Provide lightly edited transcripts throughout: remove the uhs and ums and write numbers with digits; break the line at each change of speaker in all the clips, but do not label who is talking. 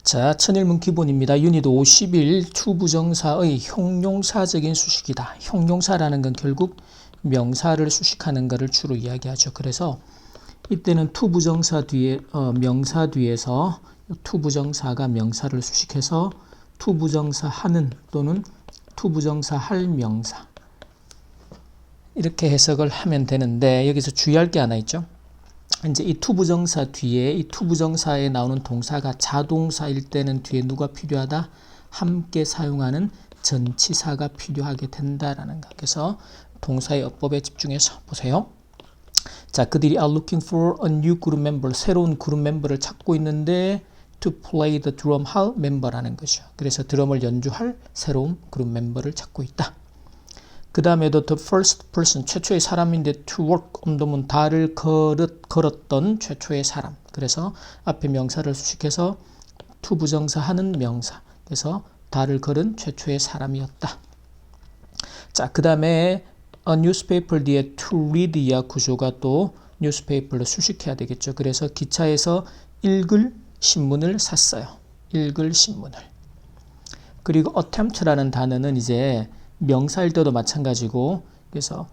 자, 천일문 기본입니다. 유닛 51 투부정사의 형용사적인 수식이다. 형용사라는 건 결국 명사를 수식하는 것을 주로 이야기하죠. 그래서 이때는 투부정사 뒤에 명사 뒤에서 투부정사가 명사를 수식해서 투부정사 하는 또는 투부정사 할 명사 이렇게 해석을 하면 되는데 여기서 주의할 게 하나 있죠. 이제 이 투부정사 뒤에 이 투부정사에 나오는 동사가 자동사일 때는 뒤에 누가 필요하다? 함께 사용하는 전치사가 필요하게 된다라는 것. 그래서 동사의 어법에 집중해서 보세요. 자, 그들이 are looking for a new group member, 새로운 그룹 멤버를 찾고 있는데 to play the drum 할 멤버라는 거죠. 그래서 드럼을 연주할 새로운 그룹 멤버를 찾고 있다. 그 다음에도 the first person, 최초의 사람인데 to work on the moon, 달을 걸었던 최초의 사람. 그래서 앞에 명사를 수식해서 투부정사 하는 명사. 그래서 달을 걸은 최초의 사람이었다. 자, 그 다음에 a newspaper 뒤에 to read 이하 구조가 또 newspaper로 수식해야 되겠죠. 그래서 기차에서 읽을 신문을 샀어요. 읽을 신문을. 그리고 attempt라는 단어는 이제 명사일 때도 마찬가지고, 그래서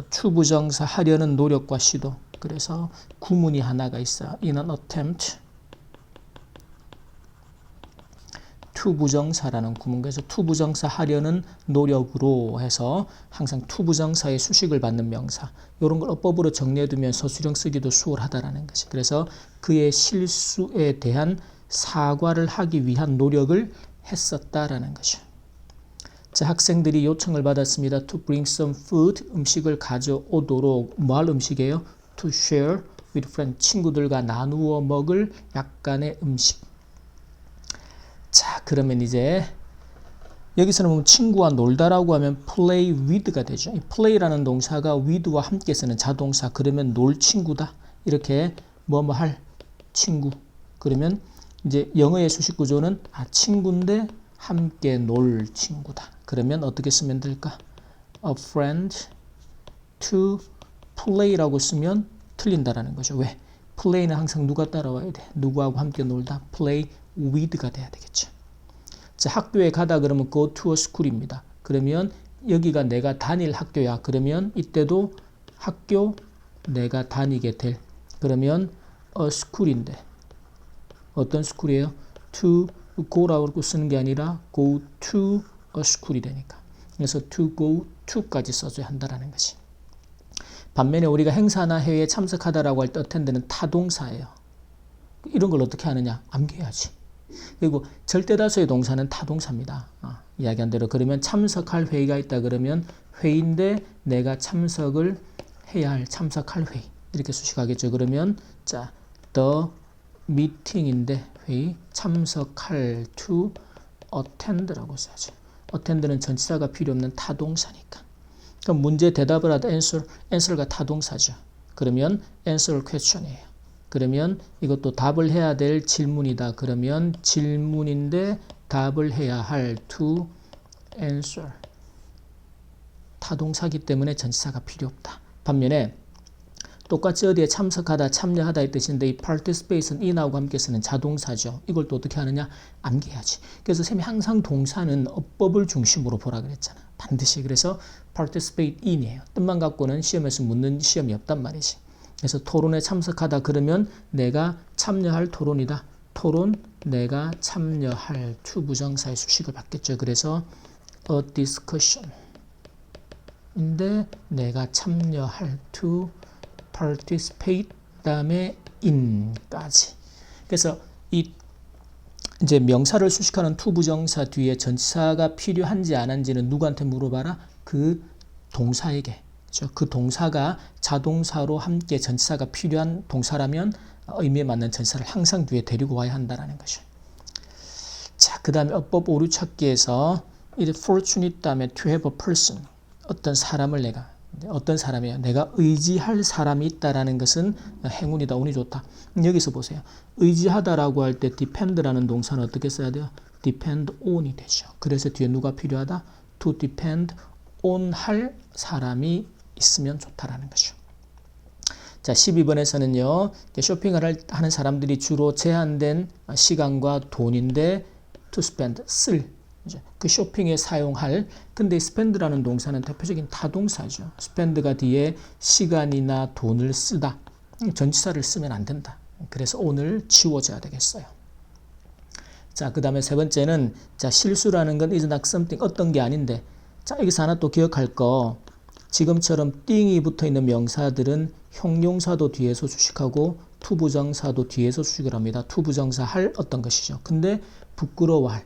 투부정사 하려는 노력과 시도. 그래서 구문이 하나가 있어요. in an attempt. 투부정사라는 구문. 그래서 투부정사 하려는 노력으로 해서 항상 투부정사의 수식을 받는 명사. 이런 걸 어법으로 정리해두면 서술형 쓰기도 수월하다라는 것이. 그래서 그의 실수에 대한 사과를 하기 위한 노력을 했었다라는 거죠. 자, 학생들이 요청을 받았습니다. To bring some food, 음식을 가져오도록. 뭐 할 음식이에요? To share with friends, 친구들과 나누어 먹을 약간의 음식. 자, 그러면 이제 여기서는 보면 친구와 놀다라고 하면 play with가 되죠. 이 play라는 동사가 with와 함께 쓰는 자동사. 그러면 놀 친구다. 이렇게 뭐뭐 할 친구. 그러면 이제 영어의 수식 구조는 친구인데 함께 놀 친구다. 그러면 어떻게 쓰면 될까? A friend to play라고 쓰면 틀린다라는 거죠. 왜? play는 항상 누가 따라와야 돼? 누구하고 함께 놀다? play with가 돼야 되겠죠. 자, 학교에 가다 그러면 go to a school입니다. 그러면 여기가 내가 다닐 학교야. 그러면 이때도 학교 내가 다니게 될. 그러면 a school인데 어떤 school이에요? to go라고 쓰는 게 아니라 go to a school이 되니까. 그래서 to go to까지 써줘야 한다라는 것이. 반면에 우리가 행사나 회의에 참석하다라고 할 때 attend는 타동사예요. 이런 걸 어떻게 하느냐? 암기해야지. 그리고 절대다수의 동사는 타동사입니다. 이야기한 대로. 그러면 참석할 회의가 있다 그러면 회의인데 내가 참석을 해야 할 참석할 회의. 이렇게 수식하겠죠. 그러면 자, the meeting인데 회의 참석할 to attend라고 써야죠. attend는 전치사가 필요 없는 타동사니까. 그럼 문제 대답을 하다 answer가 타동사죠. 그러면 answer question이에요. 그러면 이것도 답을 해야 될 질문이다. 그러면 질문인데 답을 해야 할 to answer. 타동사기 때문에 전치사가 필요 없다. 반면에 똑같이 어디에 참석하다, 참여하다 의 뜻인데 이 participate는 in하고 함께 쓰는 자동사죠. 이걸 또 어떻게 하느냐? 암기해야지. 그래서 쌤이 항상 동사는 어법을 중심으로 보라 그랬잖아. 반드시. 그래서 participate in이에요. 뜻만 갖고는 시험에서 묻는 시험이 없단 말이지. 그래서 토론에 참석하다 그러면 내가 참여할 토론이다. 토론, 내가 참여할 투부정사의 수식을 받겠죠. 그래서 a discussion 인데 내가 참여할 to participate 다음에 in까지. 그래서 이 이제 명사를 수식하는 투부정사 뒤에 전치사가 필요한지 안 한지는 누구한테 물어봐라? 그 동사에게. 그렇죠? 그 동사가 자동사로 함께 전치사가 필요한 동사라면 의미에 맞는 전치사를 항상 뒤에 데리고 와야 한다는 것이죠. 자, 그 다음에 어법 오류 찾기에서 이 fortunate 다음에 to have a person, 어떤 사람을 내가, 어떤 사람이에요? 내가 의지할 사람이 있다라는 것은 행운이다, 운이 좋다. 여기서 보세요. 의지하다라고 할 때 depend라는 동사는 어떻게 써야 돼요? depend on이 되죠. 그래서 뒤에 누가 필요하다? to depend on 할 사람이 있으면 좋다라는 거죠. 자, 12번에서는요. 쇼핑을 하는 사람들이 주로 제한된 시간과 돈인데 to spend, 쓸. 그 쇼핑에 사용할. 근데 spend라는 동사는 대표적인 타동사죠. spend가 뒤에 시간이나 돈을 쓰다. 전치사를 쓰면 안 된다. 그래서 오늘 지워져야 되겠어요. 자, 그 다음에 세 번째는 자, 실수라는 건 is not something, 어떤 게 아닌데. 자, 여기서 하나 또 기억할 거. 지금처럼 띵이 붙어있는 명사들은 형용사도 뒤에서 수식하고 투부정사도 뒤에서 수식을 합니다. 투부정사 할 어떤 것이죠. 근데 부끄러워할,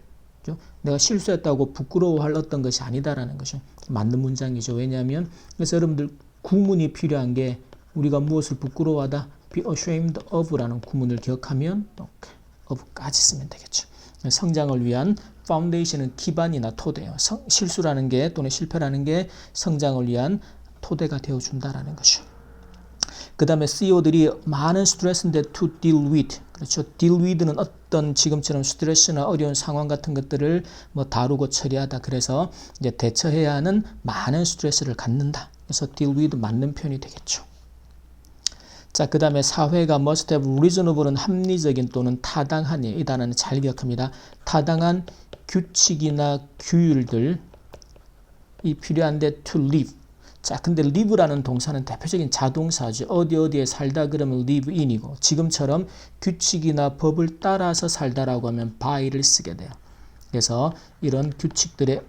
내가 실수했다고 부끄러워할 어떤 것이 아니다라는 것이 맞는 문장이죠. 왜냐하면 그래서 여러분들 구문이 필요한 게 우리가 무엇을 부끄러워하다, be ashamed of라는 구문을 기억하면 of까지 쓰면 되겠죠. 성장을 위한 파운데이션은 기반이나 토대예요. 실수라는 게 또는 실패라는 게 성장을 위한 토대가 되어준다라는 것이죠. 그 다음에 CEO들이 많은 스트레스인데 to deal with, 그렇죠. deal with는 어떤 지금처럼 스트레스나 어려운 상황 같은 것들을 뭐 다루고 처리하다. 그래서 이제 대처해야 하는 많은 스트레스를 갖는다. 그래서 deal with 맞는 표현이 되겠죠. 자, 그 다음에 사회가 must have reasonable은 합리적인 또는 타당한, 이 단어는 잘 기억합니다. 타당한 규칙이나 규율들이 필요한데 to live. 자, 근데 live라는 동사는 대표적인 자동사죠. 어디에 살다 그러면 live in이고, 지금처럼 규칙이나 법을 따라서 살다라고 하면 by를 쓰게 돼요. 그래서 이런 규칙들에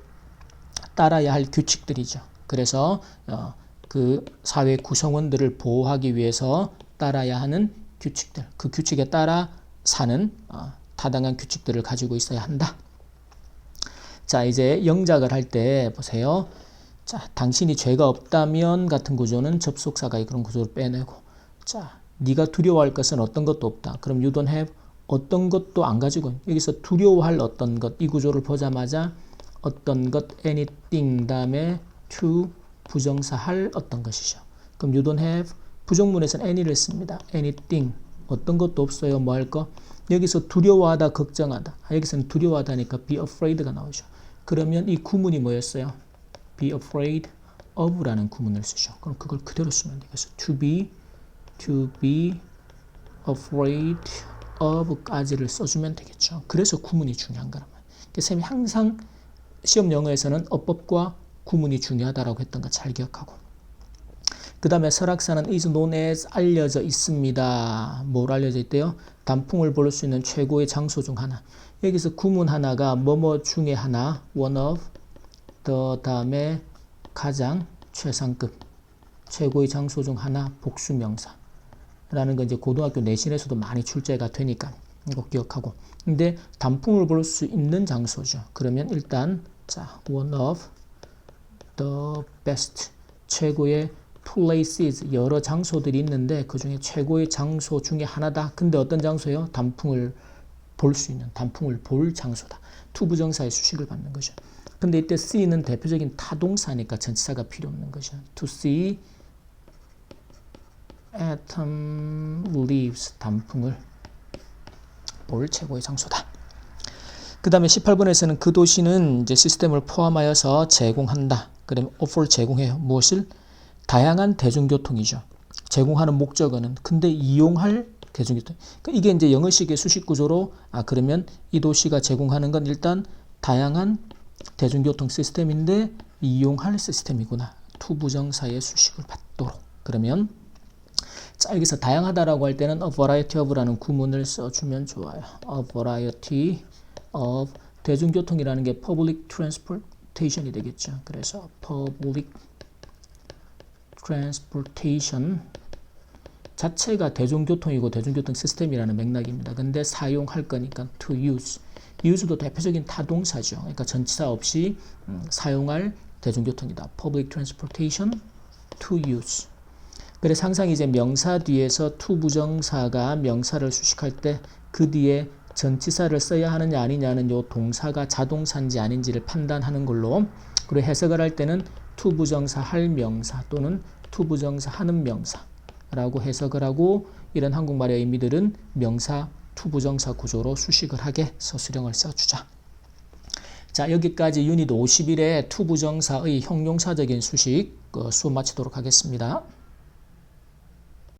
따라야 할 규칙들이죠. 그래서 그 사회 구성원들을 보호하기 위해서 따라야 하는 규칙들, 그 규칙에 따라 사는 타당한 규칙들을 가지고 있어야 한다. 자, 이제 영작을 할 때 보세요. 자, 당신이 죄가 없다면 같은 구조는 접속사가 그런 구조를 빼내고, 자, 네가 두려워할 것은 어떤 것도 없다. 그럼 you don't have 어떤 것도 안 가지고, 여기서 두려워할 어떤 것, 이 구조를 보자마자 어떤 것, anything 다음에 to 부정사 할 어떤 것이죠. 그럼 you don't have 부정문에서는 any를 씁니다. anything 어떤 것도 없어요. 뭐 할 거? 여기서 두려워하다, 걱정하다. 여기서는 두려워하다니까 be afraid가 나오죠. 그러면 이 구문이 뭐였어요? be afraid of라는 구문을 쓰죠. 그럼 그걸 그대로 쓰면 되겠어. to be afraid of까지를 써주면 되겠죠. 그래서 구문이 중요한 거란 말이에요. 쌤이 항상 시험 영어에서는 어법과 구문이 중요하다라고 했던 거 잘 기억하고. 그 다음에 설악산은 is known as 알려져 있습니다. 뭘 알려져 있대요? 단풍을 볼 수 있는 최고의 장소 중 하나. 여기서 구문 하나가 뭐뭐 중에 하나, one of, the 다음에 가장, 최상급, 최고의 장소 중 하나, 복수명사. 라는 건 이제 고등학교 내신에서도 많이 출제가 되니까 이거 기억하고. 근데 단풍을 볼 수 있는 장소죠. 그러면 일단 자, one of the best, 최고의 places, 여러 장소들이 있는데 그 중에 최고의 장소 중에 하나다. 근데 어떤 장소예요? 단풍을 볼 수 있는, 단풍을 볼 장소다. 투부정사의 수식을 받는 거죠. 근데 이때 see는 대표적인 타동사니까 전치사가 필요 없는 거죠. to see autumn leaves, 단풍을 볼 최고의 장소다. 그 다음에 18번에서는 그 도시는 이제 시스템을 포함하여서 제공한다. 그러면 offer 제공해요. 무엇을? 다양한 대중교통이죠. 제공하는 목적어는 근데 이용할 대중교통. 이게 이제 영어식의 수식 구조로 그러면 이 도시가 제공하는 건 일단 다양한 대중교통 시스템인데 이용할 시스템이구나. 투부정사의 수식을 받도록. 그러면 자, 여기서 다양하다라고 할 때는 a variety of라는 구문을 써주면 좋아요. a variety of 대중교통이라는 게 public transportation이 되겠죠. 그래서 public transportation 자체가 대중교통이고 대중교통 시스템이라는 맥락입니다. 근데 사용할 거니까 to use. use도 대표적인 타동사죠. 그러니까 전치사 없이 사용할 대중교통이다. public transportation to use. 그래서 항상 이제 명사 뒤에서 to 부정사가 명사를 수식할 때 그 뒤에 전치사를 써야 하느냐 아니냐는 요 동사가 자동사인지 아닌지를 판단하는 걸로, 그리고 해석을 할 때는 to 부정사 할 명사 또는 to 부정사 하는 명사라고 해석을 하고, 이런 한국말의 의미들은 명사 to 부정사 구조로 수식을 하게 서술형을 써주자. 자, 여기까지 유닛 51의 to 부정사의 형용사적인 수식 수업 마치도록 하겠습니다.